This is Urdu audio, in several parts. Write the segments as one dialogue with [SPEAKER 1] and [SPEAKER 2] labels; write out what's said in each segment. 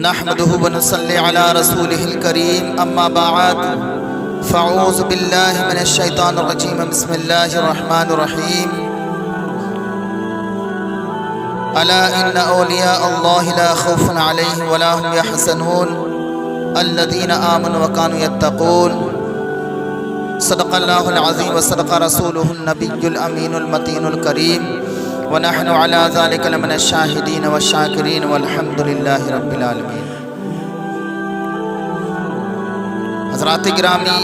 [SPEAKER 1] نحمده ونصلي على رسوله الكريم أما بعد فأعوذ بالله من الشيطان الرجيم بسم الله الرحمن الرحيم ألا إن أولياء الله لا خوف عليهم ولا هم يحزنون الذين آمنوا وكانوا يتقون صدق الله العظيم وصدق رسوله النبي الأمين المتين الكريم ونحن على ذلك لمن الشاهدين والشاكرين والحمد لله رب العالمين۔ حضرات گرامی،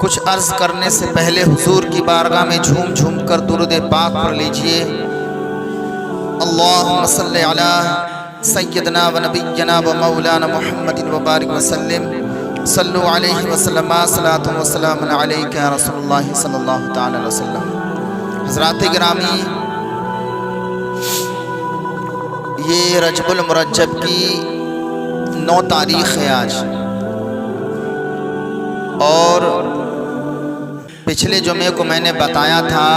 [SPEAKER 1] کچھ عرض کرنے سے پہلے حضور کی بارگاہ میں جھوم جھوم کر درود پاک پڑھ لیجئے۔ اللہم صلی علی سیدنا و نبینا و مولانا محمد وبارک وسلم صلو علیہ وسلم صلاۃ و سلام علیک یا رسول اللہ صلی اللہ تعالی علیہ وسلم۔ حضرات گرامی، یہ رجب المرجب کی 9 تاریخ ہے آج، اور پچھلے جمعے کو میں نے بتایا تھا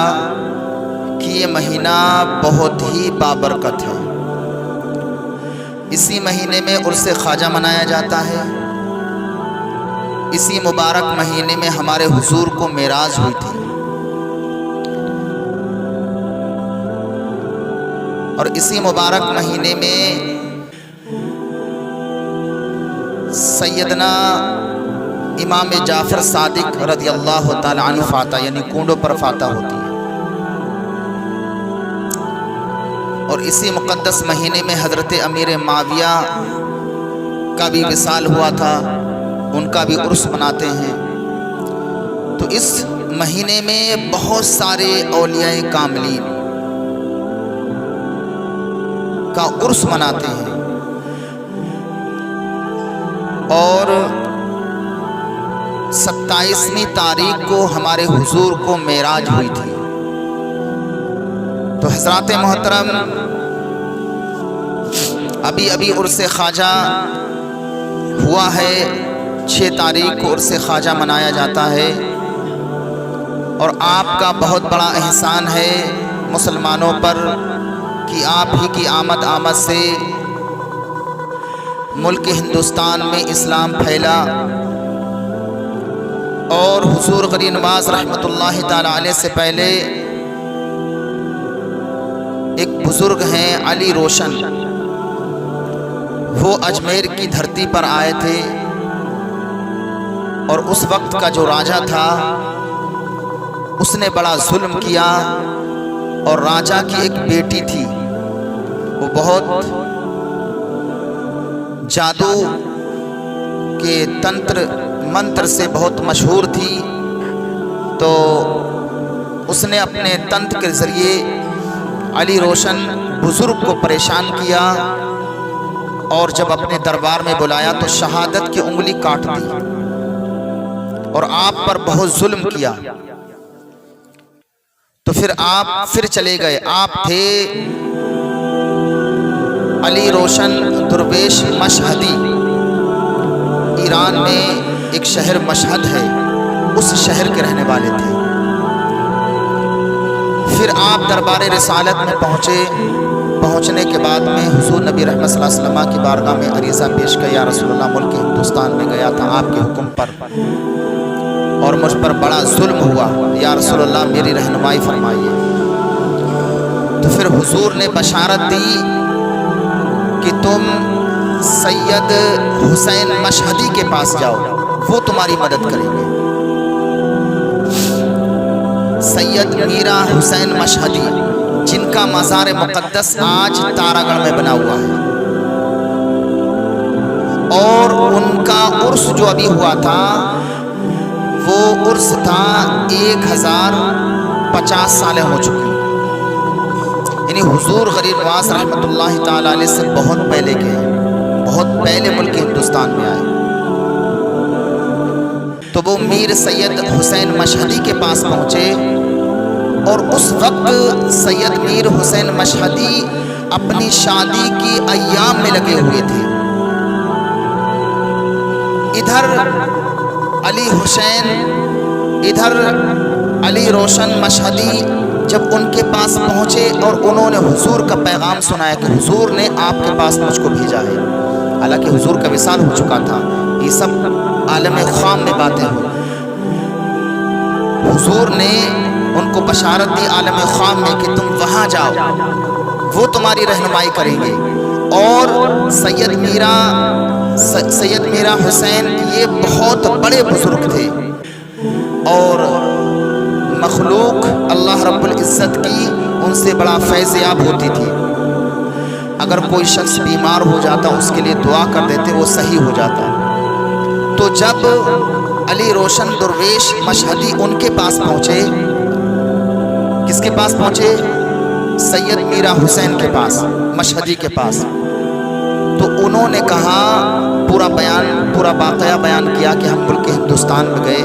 [SPEAKER 1] کہ یہ مہینہ بہت ہی بابرکت ہے۔ اسی مہینے میں عرس خواجہ منایا جاتا ہے، اسی مبارک مہینے میں ہمارے حضور کو معراج ہوئی تھی، اور اسی مبارک مہینے میں سیدنا امام جعفر صادق رضی اللہ تعالی عنہ فاتح، یعنی کونڈوں پر فاتح ہوتی ہے، اور اسی مقدس مہینے میں حضرت امیر معاویہ کا بھی وصال ہوا تھا، ان کا بھی عرس مناتے ہیں۔ تو اس مہینے میں بہت سارے اولیاء کاملین کا عرس مناتے ہیں، اور 27ویں تاریخ کو ہمارے حضور کو معراج ہوئی تھی۔ تو حضرات محترم، ابھی عرس خواجہ ہوا ہے، 6 تاریخ کو عرس خواجہ منایا جاتا ہے، اور آپ کا بہت بڑا احسان ہے مسلمانوں پر کہ آپ ہی کی آمد سے ملک ہندوستان میں اسلام پھیلا، اور حضور غریب نواز رحمۃ اللہ تعالی علیہ سے پہلے ایک بزرگ ہیں علی روشن، وہ اجمیر کی دھرتی پر آئے تھے، اور اس وقت کا جو راجہ تھا اس نے بڑا ظلم کیا، اور راجہ کی ایک بیٹی تھی، وہ بہت جادو کے تنتر منتر سے بہت مشہور تھی، تو اس نے اپنے تنتر کے ذریعے علی روشن بزرگ کو پریشان کیا، اور جب اپنے دربار میں بلایا تو شہادت کی انگلی کاٹ دی، اور آپ پر بہت ظلم کیا۔ تو پھر آپ چلے گئے۔ آپ تھے علی روشن درویش مشہدی، ایران میں ایک شہر مشہد ہے، اس شہر کے رہنے والے تھے۔ پھر آپ دربار رسالت میں پہنچنے کے بعد میں حضور نبی رحمت صلی اللہ علیہ وسلم کی بارگاہ میں عریضہ پیش کیا، یا رسول اللہ، ملک ہندوستان میں گیا تھا آپ کے حکم پر، اور مجھ پر بڑا ظلم ہوا، یا رسول اللہ میری رہنمائی فرمائیے۔ تو پھر حضور نے بشارت دی کہ تم سید حسین مشہدی کے پاس جاؤ، وہ تمہاری مدد کریں گے۔ سید میرا حسین مشہدی، جن کا مزار مقدس آج تارا گڑھ میں بنا ہوا ہے، اور ان کا عرس جو ابھی ہوا تھا وہ عرس تھا 1050 سالیں ہو چکی، یعنی حضور غریب نواز رحمۃ اللہ تعالی علیہ سے بہت پہلے کے ہیں، بہت پہلے ملک ہندوستان میں آئے۔ تو وہ میر سید حسین مشہدی کے پاس پہنچے، اور اس وقت سید میر حسین مشہدی اپنی شادی کی ایام میں لگے ہوئے تھے۔ ادھر علی حسین، ادھر علی روشن مشہدی جب ان کے پاس پہنچے اور انہوں نے حضور کا پیغام سنایا کہ حضور نے آپ کے پاس مجھ کو بھیجا ہے، حالانکہ حضور کا وصال ہو چکا تھا، یہ سب عالم خواب میں باتیں ہوئی، حضور نے ان کو بشارت دی عالم خواب میں کہ تم وہاں جاؤ، وہ تمہاری رہنمائی کریں گے۔ اور سید میرا حسین یہ بہت بڑے بزرگ تھے، اور مخلوق اللہ رب العزت کی ان سے بڑا فیض یاب ہوتی تھی۔ اگر کوئی شخص بیمار ہو جاتا اس کے لیے دعا کر دیتے، وہ صحیح ہو جاتا۔ تو جب علی روشن درویش مشہدی ان کے پاس پہنچے، کس کے پاس پہنچے؟ سید میرا حسین کے پاس، مشہدی کے پاس، تو انہوں نے کہا، پورا واقعہ بیان کیا کہ ہم ملک ہندوستان میں گئے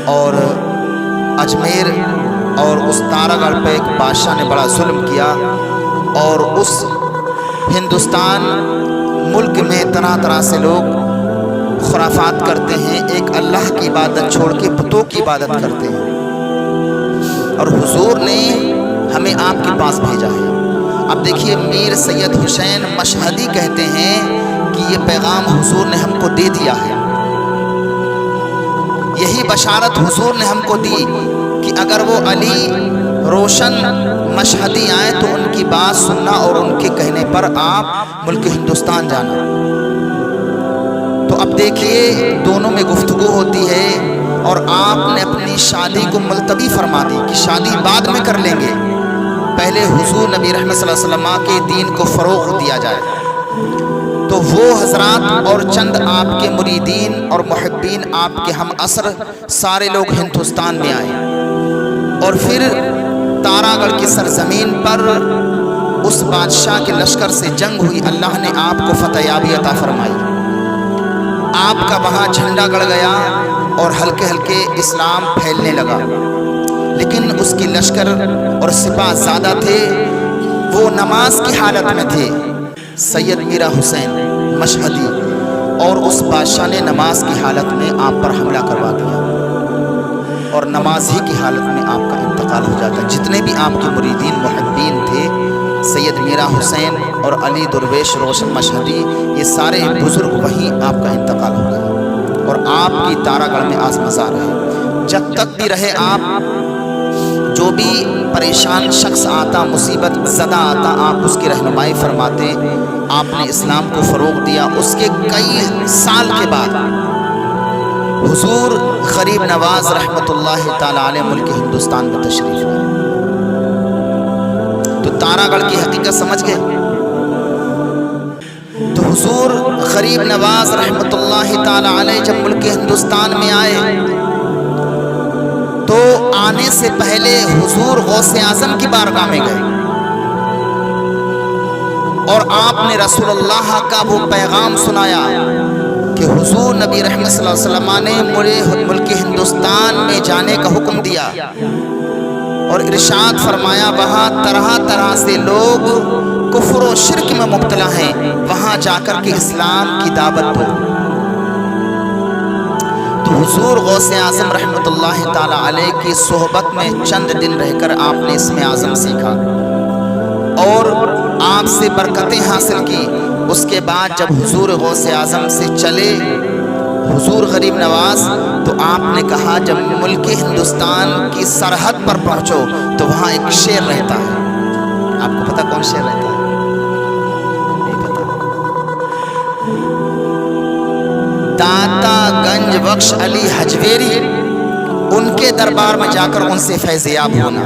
[SPEAKER 1] اور اجمیر اور اس تارا گڑھ پہ ایک بادشاہ نے بڑا ظلم کیا، اور اس ہندوستان ملک میں طرح طرح سے لوگ خرافات کرتے ہیں، ایک اللہ کی عبادت چھوڑ کے بتوں کی عبادت کرتے ہیں، اور حضور نے ہمیں آپ کے پاس بھیجا ہے۔ اب دیکھیے میر سید حسین مشہدی کہتے ہیں کہ یہ پیغام حضور نے ہم کو دے دیا ہے، یہی بشارت حضور نے ہم کو دی کہ اگر وہ علی روشن مشہدی آئیں تو ان کی بات سننا اور ان کے کہنے پر آپ ملک ہندوستان جانا۔ تو اب دیکھیے دونوں میں گفتگو ہوتی ہے، اور آپ نے اپنی شادی کو ملتوی فرما دی کہ شادی بعد میں کر لیں گے، پہلے حضور نبی رحمت صلی اللہ علیہ وسلم کے دین کو فروغ دیا جائے۔ تو وہ حضرات اور چند آپ کے مریدین اور محبین، آپ کے ہم عصر سارے لوگ ہندوستان میں آئے، اور پھر تارا گڑھ کی سرزمین پر اس بادشاہ کے لشکر سے جنگ ہوئی، اللہ نے آپ کو فتح یابی عطا فرمائی، آپ کا وہاں جھنڈا گڑ گیا اور ہلکے ہلکے اسلام پھیلنے لگا، لیکن اس کی لشکر اور سپاہ زیادہ تھے، وہ نماز کی حالت میں تھے، سید میرا حسین مشہدی، اور اس بادشاہ نے نماز کی حالت میں آپ پر حملہ کروا دیا، اور نماز ہی کی حالت میں آپ کا انتقال ہو جاتا۔ جتنے بھی آپ کے مریدین محبین تھے، سید میرا حسین اور علی درویش روشن مشہدی، یہ سارے بزرگ وہیں آپ کا انتقال ہو گیا، اور آپ کی تارا گڑھ میں آز مزار ہے۔ جب تک بھی رہے آپ، جو بھی پریشان شخص آتا، مصیبت زدہ آتا، آپ اس کی رہنمائی فرماتے، آپ نے اسلام کو فروغ دیا۔ اس کے کئی سال کے بعد حضور غریب نواز رحمت اللہ تعالی علیہ ملک ہندوستان میں تشریف لائے۔ تو تارا گڑھ کی حقیقت سمجھ گئے؟ تو حضور غریب نواز رحمت اللہ تعالی علیہ جب ملک ہندوستان میں آئے تو آنے سے پہلے حضور غوث اعظم کی بارگاہ میں گئے، اور آپ نے رسول اللہ کا وہ پیغام سنایا کہ حضور نبی رحمت صلی اللہ علیہ وسلم نے ملک ہندوستان میں جانے کا حکم دیا، اور ارشاد فرمایا وہاں طرح طرح سے لوگ کفر و شرک میں مبتلا ہیں، وہاں جا کر کے اسلام کی دعوت دو۔ تو حضور غوث اعظم رحمت اللہ تعالی علیہ کی صحبت میں چند دن رہ کر آپ نے اسم اعظم سیکھا اور آپ سے برکتیں حاصل کی۔ اس کے بعد جب حضور غوث اعظم سے چلے حضور غریب نواز، تو آپ نے کہا جب ملک ہندوستان کی سرحد پر پہنچو تو وہاں ایک شیر رہتا ہے، آپ کو پتا کون شیر رہتا ہے؟ نہیں پتا؟ داتا گنج بخش علی حجویری، ان کے دربار میں جا کر ان سے فیض یاب ہونا۔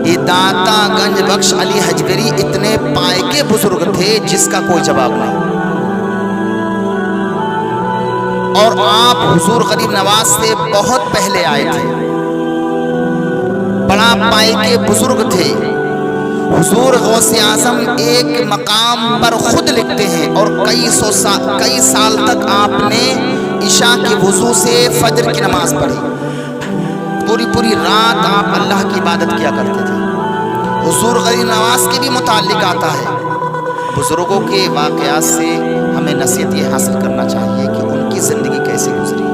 [SPEAKER 1] یہ داتا گنج بخش علی حجویری اتنے پائے کے بزرگ تھے جس کا کوئی جواب نہیں، اور آپ حضور غریب نواز سے بہت پہلے آئے تھے، بڑا پائے کے بزرگ تھے۔ حضور غوث اعظم ایک مقام پر خود لکھتے ہیں، اور کئی سال تک آپ نے عشاء کی وضو سے فجر کی نماز پڑھی، پوری رات آپ اللہ کی عبادت کیا کرتے تھے۔ حضور غریب نواز کے بھی متعلق آتا ہے، بزرگوں کے واقعات سے ہمیں نصیحت یہ حاصل کرنا چاہیے کہ ان کی زندگی کیسے گزری۔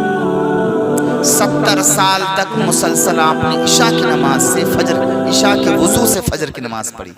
[SPEAKER 1] 70 سال تک مسلسل آپ نے عشاء کی نماز سے عشاء کے وضو سے فجر کی نماز پڑھی.